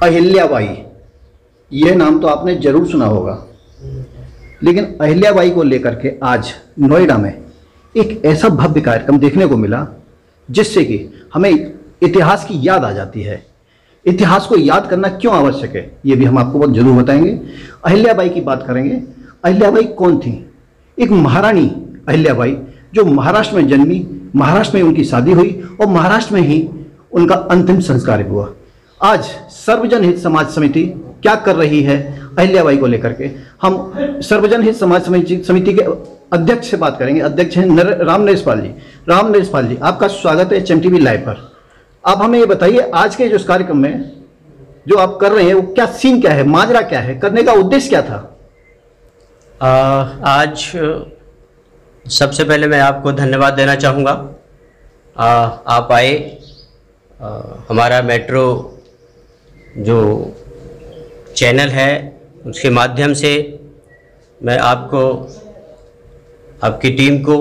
अहिल्याबाई, यह नाम तो आपने जरूर सुना होगा, लेकिन अहिल्याबाई को लेकर के आज नोएडा में एक ऐसा भव्य कार्यक्रम देखने को मिला जिससे कि हमें इतिहास की याद आ जाती है। इतिहास को याद करना क्यों आवश्यक है, ये भी हम आपको बहुत जरूर बताएंगे। अहिल्याबाई की बात करेंगे। अहिल्याबाई कौन थी? एक महारानी अहिल्याबाई जो महाराष्ट्र में जन्मी, महाराष्ट्र में उनकी शादी हुई और महाराष्ट्र में ही उनका अंतिम संस्कार हुआ। आज सर्वजन हित समाज समिति क्या कर रही है अहिल्याबाई को लेकर के, हम सर्वजन हित समाज समिति के अध्यक्ष से बात करेंगे। अध्यक्ष हैं राम नरेश पाल जी। राम नरेश पाल जी, आपका स्वागत है HMTV लाइव पर। आप हमें ये बताइए, आज के जो इस कार्यक्रम में जो आप कर रहे हैं वो क्या सीन, क्या है, माजरा क्या है, करने का उद्देश्य क्या था? आज सबसे पहले मैं आपको धन्यवाद देना चाहूँगा। आप आए, हमारा मेट्रो जो चैनल है उसके माध्यम से मैं आपको, आपकी टीम को,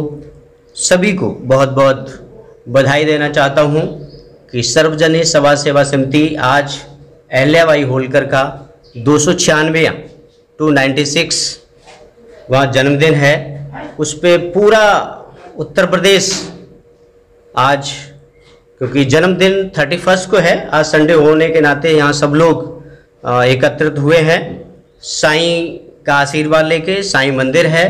सभी को बहुत बहुत बधाई देना चाहता हूँ कि सर्वजन हित समाज सेवा समिति आज अहिल्याबाई होलकर का 296 296 वहाँ जन्मदिन है, उस पे पूरा उत्तर प्रदेश आज, क्योंकि जन्मदिन 31 को है, आज संडे होने के नाते यहाँ सब लोग एकत्रित हुए हैं। साईं का आशीर्वाद लेके, साईं मंदिर है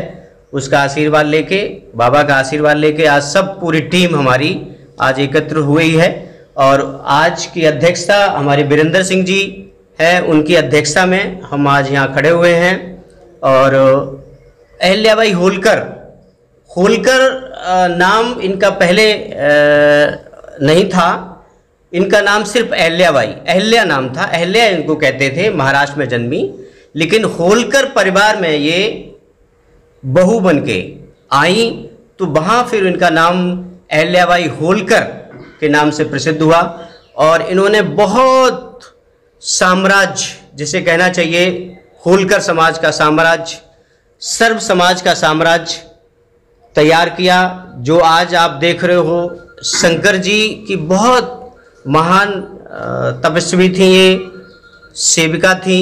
उसका आशीर्वाद लेके, बाबा का आशीर्वाद लेके आज सब पूरी टीम हमारी आज एकत्र हुई है। और आज की अध्यक्षता हमारे वीरेंद्र सिंह जी है, उनकी अध्यक्षता में हम आज यहाँ खड़े हुए हैं। और अहिल्याबाई होलकर, होलकर नाम इनका पहले नहीं था, इनका नाम सिर्फ अहिल्याबाई, अहिल्या नाम था, अहिल्या इनको कहते थे, महाराष्ट्र में जन्मी। लेकिन होलकर परिवार में ये बहू बन के आई तो वहाँ फिर इनका नाम अहिल्याबाई होलकर के नाम से प्रसिद्ध हुआ। और इन्होंने बहुत साम्राज्य, जिसे कहना चाहिए होलकर समाज का साम्राज्य, सर्व समाज का साम्राज्य तैयार किया। जो आज आप देख रहे हो, शंकर जी की बहुत महान तपस्वी थी, ये सेविका थी।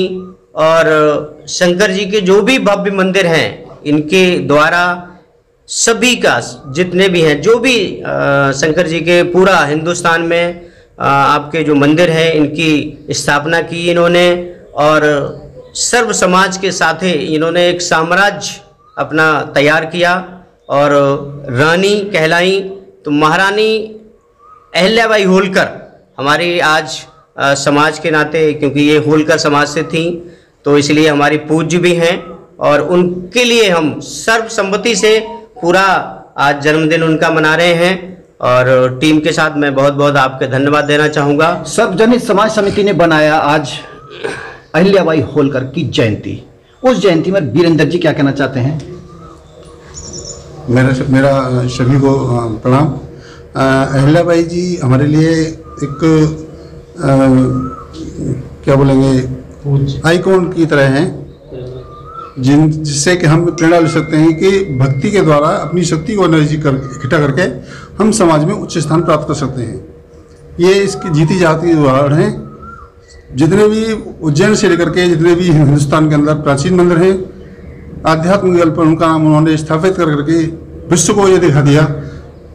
और शंकर जी के जो भी भव्य मंदिर हैं, इनके द्वारा सभी का, जितने भी हैं, जो भी शंकर जी के पूरा हिंदुस्तान में आपके जो मंदिर हैं, इनकी स्थापना की इन्होंने। और सर्व समाज के साथ ही इन्होंने एक साम्राज्य अपना तैयार किया और रानी कहलाई। तो महारानी अहिल्याबाई होलकर हमारी आज समाज के नाते, क्योंकि ये होलकर समाज से थी, तो इसलिए हमारी पूज्य भी हैं। और उनके लिए हम सर्वसम्मति से पूरा आज जन्मदिन उनका मना रहे हैं। और टीम के साथ मैं बहुत बहुत आपके धन्यवाद देना चाहूँगा। सर्वजन हित समाज समिति ने बनाया आज अहिल्याबाई होलकर की जयंती। उस जयंती में वीरेंद्र जी क्या कहना चाहते हैं? मेरा सभी को प्रणाम। अहिल्याबाई जी हमारे लिए एक क्या बोलेंगे, आइकॉन की तरह हैं, जिससे कि हम प्रेरणा ले सकते हैं कि भक्ति के द्वारा अपनी शक्ति को एनर्जी इकट्ठा करके हम समाज में उच्च स्थान प्राप्त कर सकते हैं। ये इसकी जीती जाती उदाहरण हैं। जितने भी उज्जैन से लेकर के जितने भी हिंदुस्तान के अंदर प्राचीन मंदिर हैं, आध्यात्मिक जल पर उनका नाम उन्होंने स्थापित कर करके विश्व को ये दिखा दिया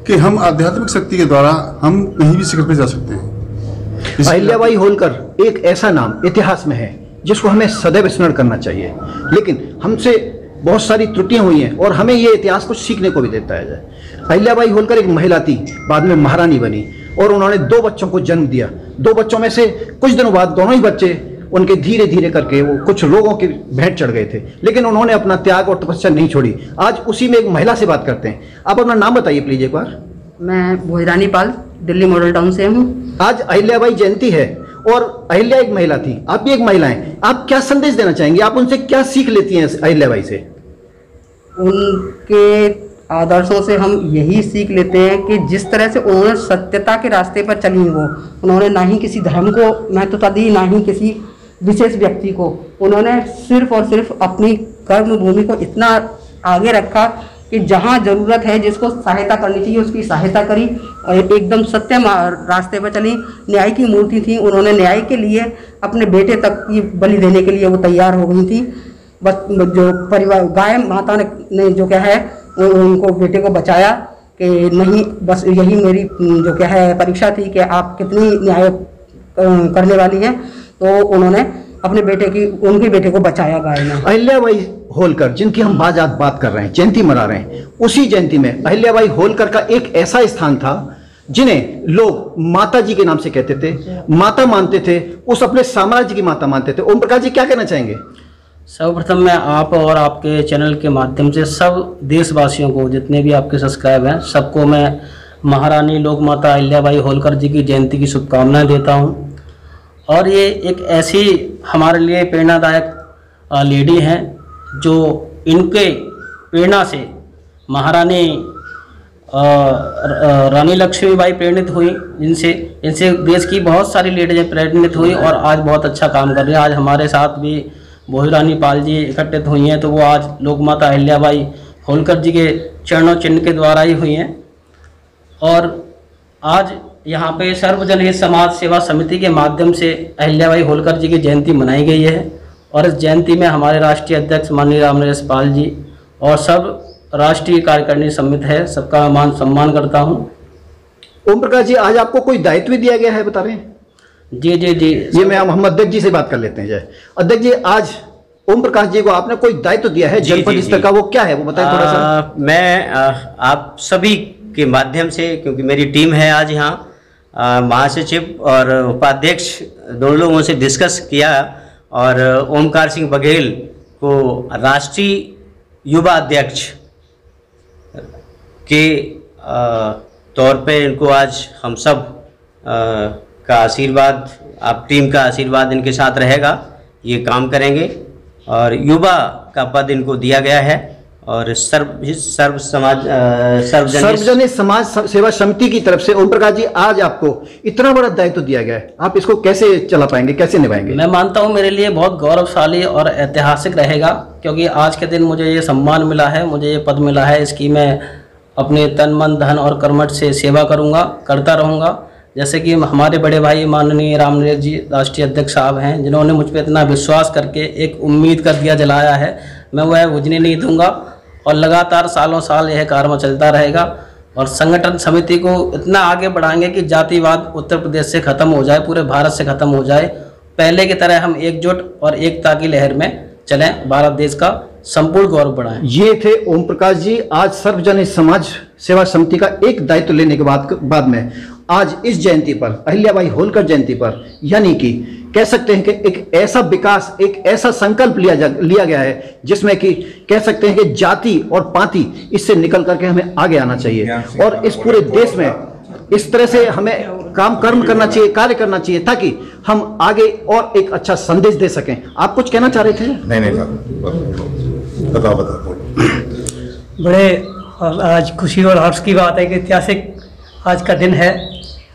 कि हम आध्यात्मिक शक्ति के द्वारा हम कहीं भी शिखर पर जा सकते हैं। अहिल्याबाई होलकर एक ऐसा नाम इतिहास में है जिसको हमें सदैव स्मरण करना चाहिए, लेकिन हमसे बहुत सारी त्रुटियां हुई हैं और हमें ये इतिहास कुछ सीखने को भी देता है। अहिल्याबाई होलकर एक महिला थी, बाद में महारानी बनी और उन्होंने 2 बच्चों को जन्म दिया। 2 बच्चों में से कुछ दिनों बाद दोनों ही बच्चे उनके धीरे धीरे करके वो कुछ रोगों के भेंट चढ़ गए थे, लेकिन उन्होंने अपना त्याग और तपस्या नहीं छोड़ी। आज उसी में एक महिला से बात करते हैं। आप अपना नाम बताइए प्लीज एक बार। मैं भोजरानी पाल, दिल्ली मॉडल टाउन से हूँ। आज अहिल्याबाई जयंती है और अहिल्या एक महिला थी, आप भी एक महिला हैं। आप क्या संदेश देना चाहेंगे? आप उनसे क्या सीख लेती हैं अहिल्याबाई से? उनके आदर्शों से हम यही सीख लेते हैं कि जिस तरह से उन्होंने सत्यता के रास्ते पर चली, वो उन्होंने ना ही किसी धर्म को महत्वता दी, ना ही किसी विशेष व्यक्ति को। उन्होंने सिर्फ और सिर्फ अपनी कर्म भूमि को इतना आगे रखा कि जहाँ ज़रूरत है जिसको सहायता करनी चाहिए उसकी सहायता करी और एकदम सत्य रास्ते पर चली। न्याय की मूर्ति थी, उन्होंने न्याय के लिए अपने बेटे तक की बलि देने के लिए वो तैयार हो गई थी। बस जो परिवार गाय माता ने जो क्या है उनको बेटे को बचाया कि नहीं, बस यही मेरी जो क्या है परीक्षा थी कि आप कितनी न्याय करने वाली हैं। तो उन्होंने अपने उनके बेटे को बचाया गाय ने। अहिल्याबाई होलकर जिनकी हम आज बात कर रहे हैं, जयंती मना रहे हैं, उसी जयंती में अहिल्याबाई होलकर का एक ऐसा स्थान था जिन्हें लोग माता जी के नाम से कहते थे, माता मानते थे, उस अपने साम्राज्य की माता मानते थे। ओम प्रकाश जी क्या कहना चाहेंगे? सर्वप्रथम मैं आप और आपके चैनल के माध्यम से सब देशवासियों को, जितने भी आपके सब्सक्राइब हैं, सबको मैं महारानी लोक माता अहिल्याबाई होलकर जी की जयंती की शुभकामनाएं देता हूं। और ये एक ऐसी हमारे लिए प्रेरणादायक लेडी हैं जो इनके प्रेरणा से महारानी रानी लक्ष्मीबाई प्रेरित हुई, इनसे देश की बहुत सारी लेडीज़ें प्रेरित हुई और आज बहुत अच्छा काम कर रही हैं। आज हमारे साथ भी भोजरानी पाल जी इकट्ठित हुई हैं, तो वो आज लोकमाता अहिल्याबाई होलकर जी के चरणों चिन्ह के द्वारा ही हुई हैं। और आज यहाँ पे सर्वजन हित समाज सेवा समिति के माध्यम से अहिल्याबाई होलकर जी की जयंती मनाई गई है और इस जयंती में हमारे राष्ट्रीय अध्यक्ष माननीय रामनरेश पाल जी और सब राष्ट्रीय कार्यकारिणी सम्मिलित है, सबका मान सम्मान करता हूँ। ओम प्रकाश जी, आज आपको कोई दायित्व दिया गया है, बता रहे हैं? जी जी जी, ये मैं हम अध्यक्ष जी से बात कर लेते हैं। जय अध्यक्ष जी, आज ओम प्रकाश जी को आपने कोई दायित्व दिया है जनपद स्तर का, वो क्या है वो बताएं थोड़ा सा। मैं आप सभी के माध्यम से, क्योंकि मेरी टीम है आज यहाँ, महासचिव और उपाध्यक्ष दोनों लोगों से डिस्कस किया और ओमकार सिंह बघेल को राष्ट्रीय युवा अध्यक्ष के तौर पे इनको आज हम सब का आशीर्वाद, आप टीम का आशीर्वाद इनके साथ रहेगा, ये काम करेंगे और युवा का पद इनको दिया गया है। और सर्वजनिक समाज सेवा समिति की तरफ से ओम प्रकाश जी आज आपको इतना बड़ा दायित्व दिया गया है, आप इसको कैसे चला पाएंगे, कैसे निभाएंगे? मैं मानता हूं मेरे लिए बहुत गौरवशाली और ऐतिहासिक रहेगा, क्योंकि आज के दिन मुझे ये सम्मान मिला है, मुझे ये पद मिला है, इसकी मैं अपने तन मन धन और कर्मठ से सेवा करूँगा, करता रहूँगा। जैसे कि हमारे बड़े भाई माननीय रामनरेश जी राष्ट्रीय अध्यक्ष साहब हैं, जिन्होंने मुझ पर इतना विश्वास करके एक उम्मीद का दिया जलाया है, मैं वह बुझने नहीं दूंगा और लगातार सालों साल यह कार्य चलता रहेगा और संगठन समिति को इतना आगे बढ़ाएंगे कि जातिवाद उत्तर प्रदेश से ख़त्म हो जाए, पूरे भारत से ख़त्म हो जाए। पहले की तरह हम एकजुट और एकता की लहर में चलें, भारत देश का संपूर्ण गौरव बढ़ाएं। ये थे ओम प्रकाश जी आज सर्वजनिक समाज सेवा समिति का एक दायित्व लेने के बाद में आज इस जयंती पर, अहिल्याबाई होलकर जयंती पर, यानी कि कह सकते हैं कि एक ऐसा विकास, एक ऐसा संकल्प लिया गया है जिसमें कि कह सकते हैं कि जाति और पाति इससे निकल करके हमें आगे आना चाहिए और इस पूरे देश में इस तरह से हमें कर्म करना चाहिए, कार्य करना चाहिए ताकि हम आगे और एक अच्छा संदेश दे सकें। आप कुछ कहना चाह रहे थे? नहीं बताओ। बड़े आज खुशी और हर्ष की बात है कि ऐतिहासिक आज का दिन है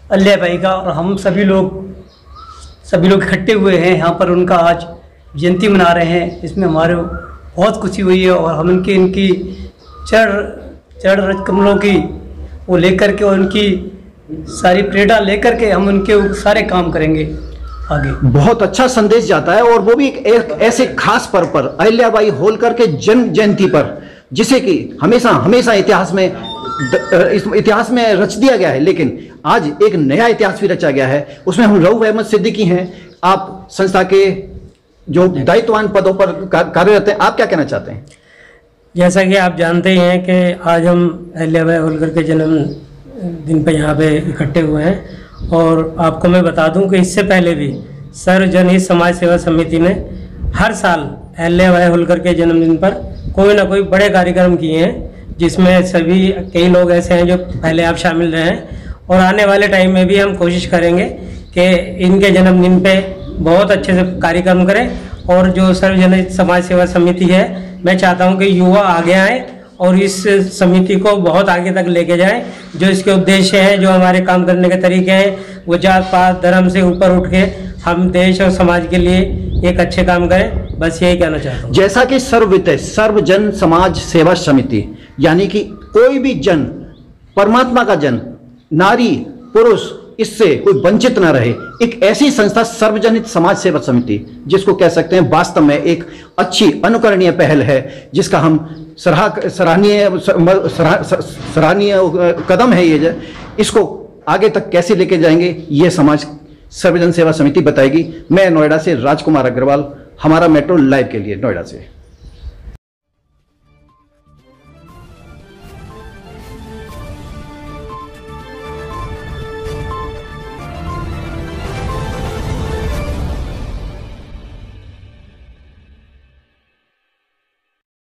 अहिल्याबाई का और हम सभी लोग इकट्ठे हुए हैं यहाँ पर, उनका आज जयंती मना रहे हैं। इसमें हमारे बहुत खुशी हुई है और हम इनकी चरण रज कमलों की वो लेकर के और उनकी सारी प्रेरणा लेकर के हम उनके सारे काम करेंगे आगे। बहुत अच्छा संदेश जाता है और वो भी एक ऐसे खास पर्व पर, अहिल्याबाई होलकर के जन्म जयंती पर, जिसे कि हमेशा इतिहास में रच दिया गया है, लेकिन आज एक नया इतिहास भी रचा गया है। उसमें हम रऊफ अहमद सिद्दीकी हैं, आप संस्था के जो दायित्ववान पदों पर कार्यरत हैं, आप क्या कहना चाहते हैं? जैसा कि आप जानते हैं कि आज हम अहिल्याबाई होलकर के जन्म दिन पर यहाँ पे इकट्ठे हुए हैं और आपको मैं बता दूं कि इससे पहले भी सर्वजनिक समाज सेवा समिति ने हर साल अहिल्याबाई होलकर के जन्मदिन पर कोई ना कोई बड़े कार्यक्रम किए हैं, जिसमें सभी कई लोग ऐसे हैं जो पहले आप शामिल रहे हैं और आने वाले टाइम में भी हम कोशिश करेंगे कि इनके जन्मदिन पे बहुत अच्छे से कार्यक्रम करें। और जो सर्वजनिक समाज सेवा समिति है, मैं चाहता हूं कि युवा आगे आए और इस समिति को बहुत आगे तक लेके जाएं। जो इसके उद्देश्य हैं, जो हमारे काम करने के तरीके हैं, वो जात पात धर्म से ऊपर उठ के हम देश और समाज के लिए एक अच्छे काम करें, बस यही कहना चाहता हूँ। जैसा कि सर्वजन समाज सेवा समिति यानी कि कोई भी जन, परमात्मा का जन, नारी पुरुष, इससे कोई वंचित ना रहे, एक ऐसी संस्था सर्वजनित समाज सेवा समिति, जिसको कह सकते हैं वास्तव में एक अच्छी अनुकरणीय पहल है, जिसका हम सराहनीय कदम है ये। इसको आगे तक कैसे लेके जाएंगे ये समाज सर्वजन सेवा समिति बताएगी। मैं नोएडा से राजकुमार अग्रवाल, हमारा मेट्रो लाइव के लिए नोएडा से।